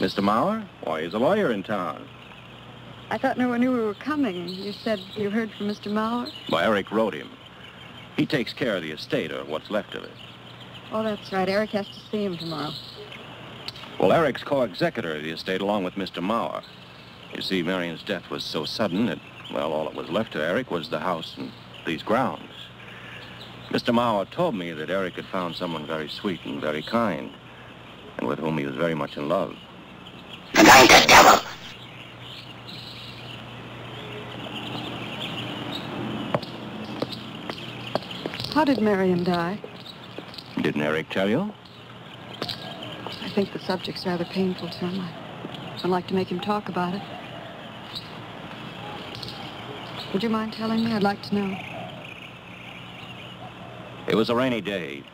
Mr. Mauer? Why, he's a lawyer in town. I thought no one knew we were coming. You said you heard from Mr. Mauer? Well, Eric wrote him. He takes care of the estate, or what's left of it. Oh, that's right. Eric has to see him tomorrow. Well, Eric's co-executor of the estate along with Mr. Mauer. You see, Marion's death was so sudden that, well, all that was left to Eric was the house and these grounds. Mr. Mauer told me that Eric had found someone very sweet and very kind, and with whom he was very much in love. And I'm the devil. How did Marion die? Didn't Eric tell you? I think the subject's rather painful to him. I don't like to make him talk about it. Would you mind telling me? I'd like to know. It was a rainy day.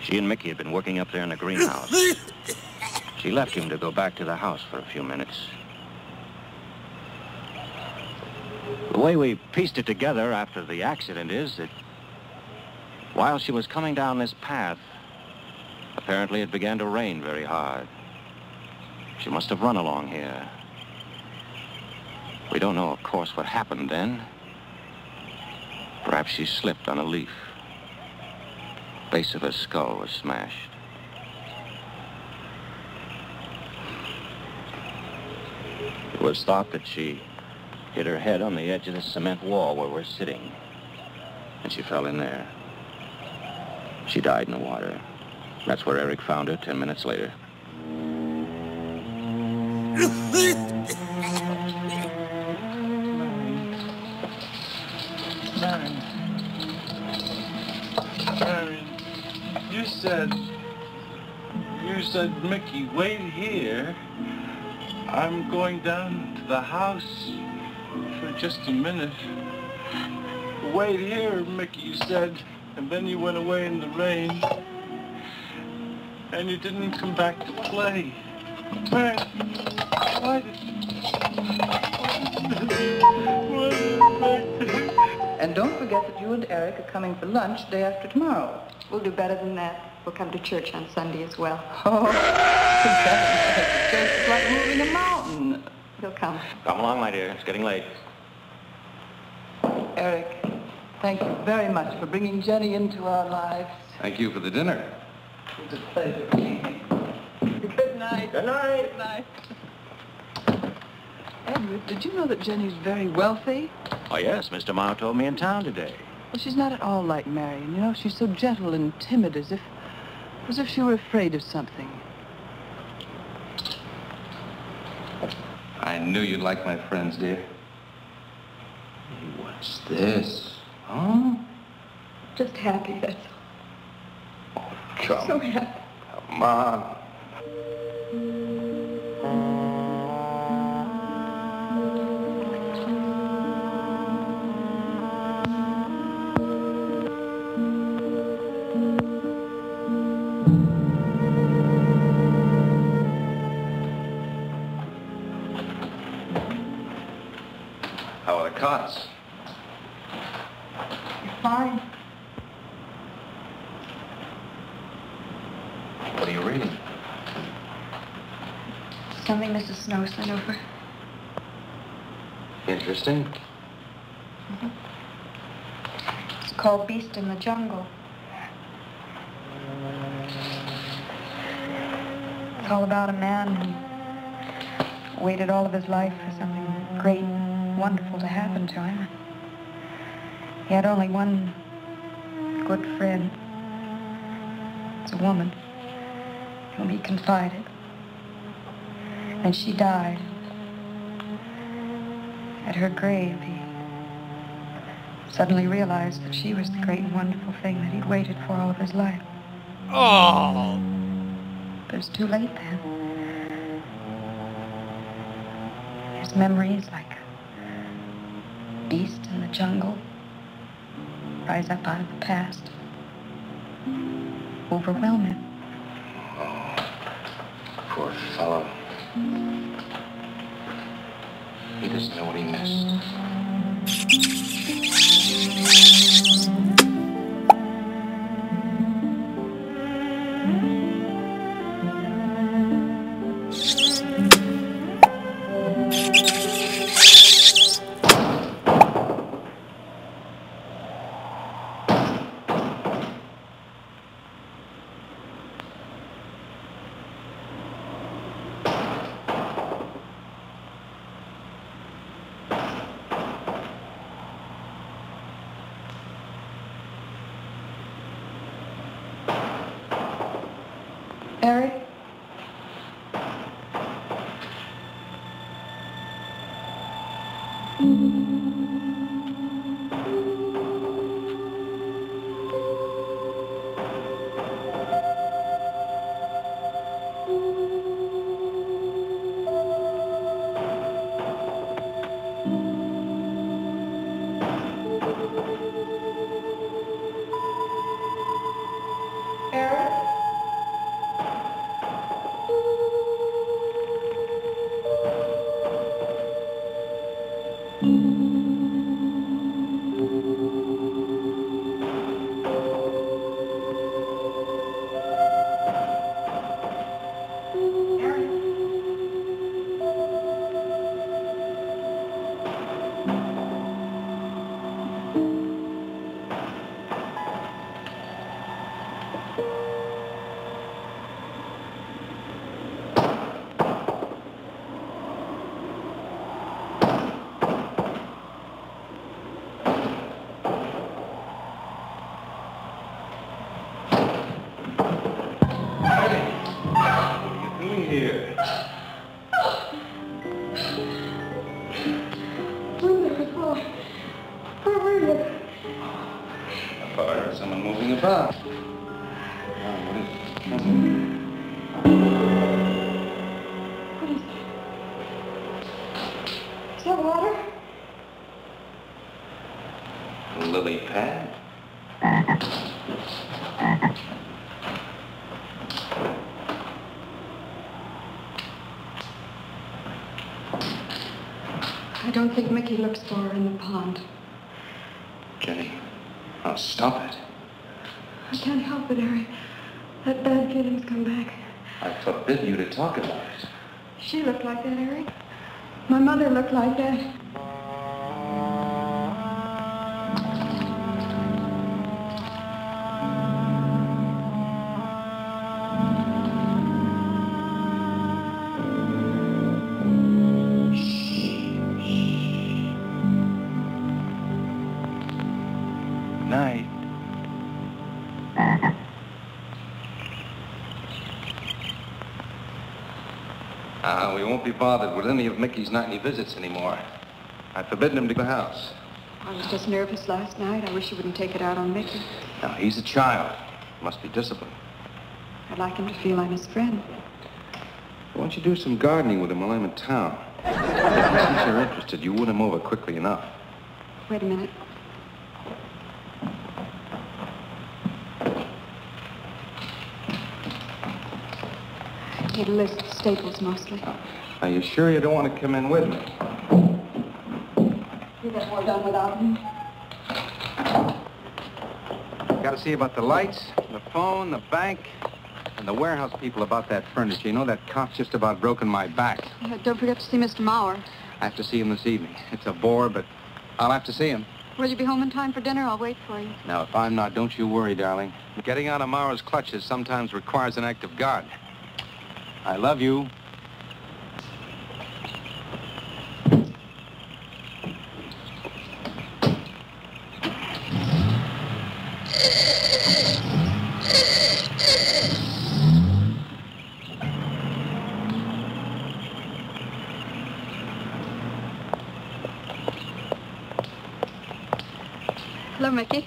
She and Mickey had been working up there in the greenhouse. She left him to go back to the house for a few minutes. The way we pieced it together after the accident is that while she was coming down this path, apparently it began to rain very hard. She must have run along here. We don't know, of course, what happened then. Perhaps she slipped on a leaf. Base of her skull was smashed. It was thought that she hit her head on the edge of the cement wall where we're sitting, and she fell in there. She died in the water. That's where Eric found her 10 minutes later. Marion, you said, Mickey, wait here. I'm going down to the house for just a minute. Wait here, Mickey, you said, and then you went away in the rain. And you didn't come back to play. Man, why did And don't forget that you and Eric are coming for lunch day after tomorrow. We'll do better than that. We'll come to church on Sunday as well. Oh, it's like moving a mountain. He'll come. Come along, my dear. It's getting late. Eric, thank you very much for bringing Jenny into our lives. Thank you for the dinner. It was a pleasure. Good night. Good night. Good night. Edward, did you know that Jenny's very wealthy? Oh, yes. Mr. Mauer told me in town today. Well, she's not at all like Marion. You know, she's so gentle and timid, as if she were afraid of something. I knew you'd like my friends, dear. Hey, what's this? Huh? Just happy, that's all. Oh, come. So happy. Come on. How are the cots? You're fine. What are you reading? Something Mrs. Snow sent over. Interesting. Mm-hmm. It's called Beast in the Jungle. It's all about a man who waited all of his life for something great and wonderful to happen to him. He had only one good friend. It's a woman whom he confided. And she died. At her grave, he suddenly realized that she was the great and wonderful thing that he'd waited for all of his life. Oh! But it's too late then. His memories, like a beast in the jungle, rise up out of the past, overwhelm him. Oh, poor fellow. He doesn't know what he missed. Eric? I don't think Mickey looks for her in the pond. Jenny, oh, stop it. I can't help it, Eric. That bad feeling's come back. I forbid you to talk about it. She looked like that, Eric. My mother looked like that. Night. We won't be bothered with any of Mickey's nightly visits anymore. I've forbidden him to the house. I was just nervous last night. I wish you wouldn't take it out on Mickey. Now, he's a child. Must be disciplined. I'd like him to feel I'm his friend. Why don't you do some gardening with him while I'm in town? Since you're interested, you win him over quickly enough. Wait a minute. Need a list of staples mostly. Are you sure you don't want to come in with me? You get more done without him. Got to see about the lights, the phone, the bank, and the warehouse people about that furniture. You know, that cop's just about broken my back. Yeah, don't forget to see Mr. Mauer. I have to see him this evening. It's a bore, but I'll have to see him. Will you be home in time for dinner? I'll wait for you. Now, if I'm not, don't you worry, darling. Getting out of Mauer's clutches sometimes requires an act of God. I love you. Hello, Mickey.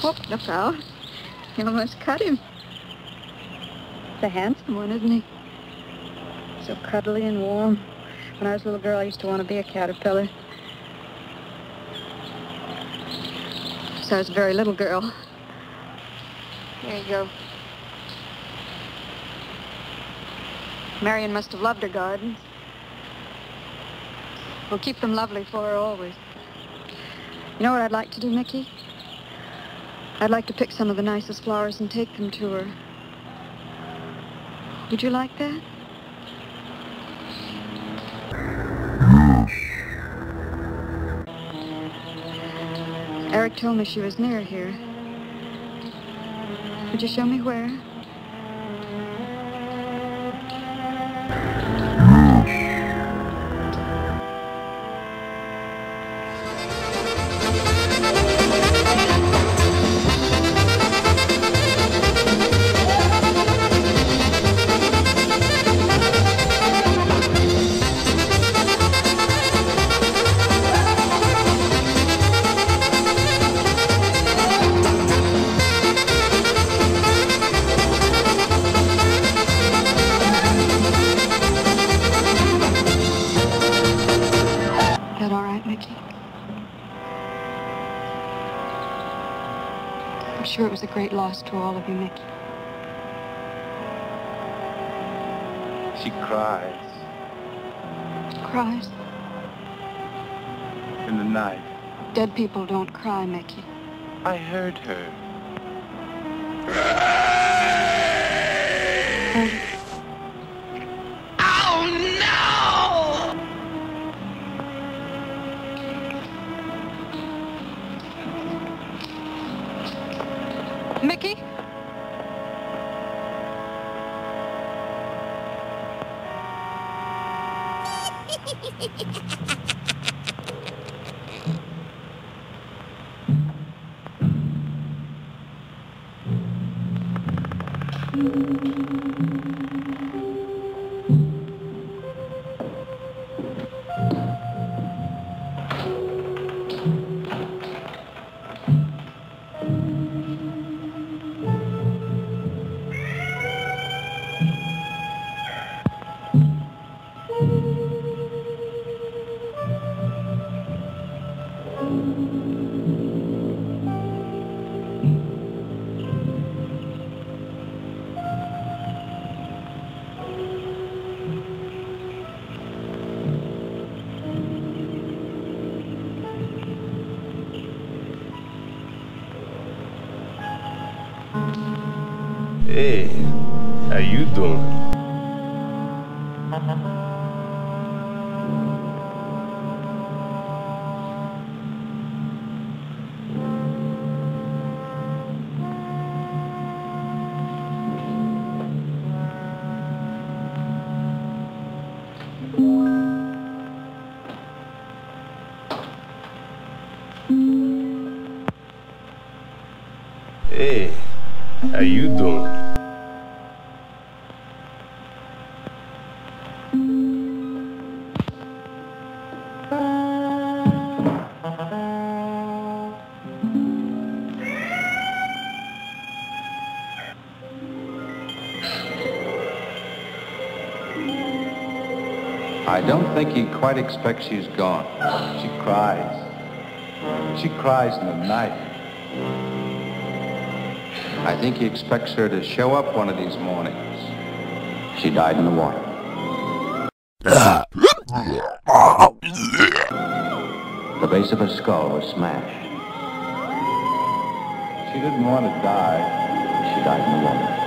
Oh, look out. You almost cut him. He's a handsome one, isn't he? So cuddly and warm. When I was a little girl, I used to want to be a caterpillar. So I was a very little girl. There you go. Marion must have loved her gardens. We'll keep them lovely for her always. You know what I'd like to do, Mickey? I'd like to pick some of the nicest flowers and take them to her. Would you like that? Eric told me she was near here. Would you show me where? sure it was a great loss to all of you, Mickey. She cries Cries? in the night. Dead people don't cry, Mickey. I heard her. Heard it. Mickey? Hey, how you doing? Hey, how you doing? I don't think he quite expects she's gone. She cries. She cries in the night. I think he expects her to show up one of these mornings. She died in the water. The base of her skull was smashed. She didn't want to die. She died in the water.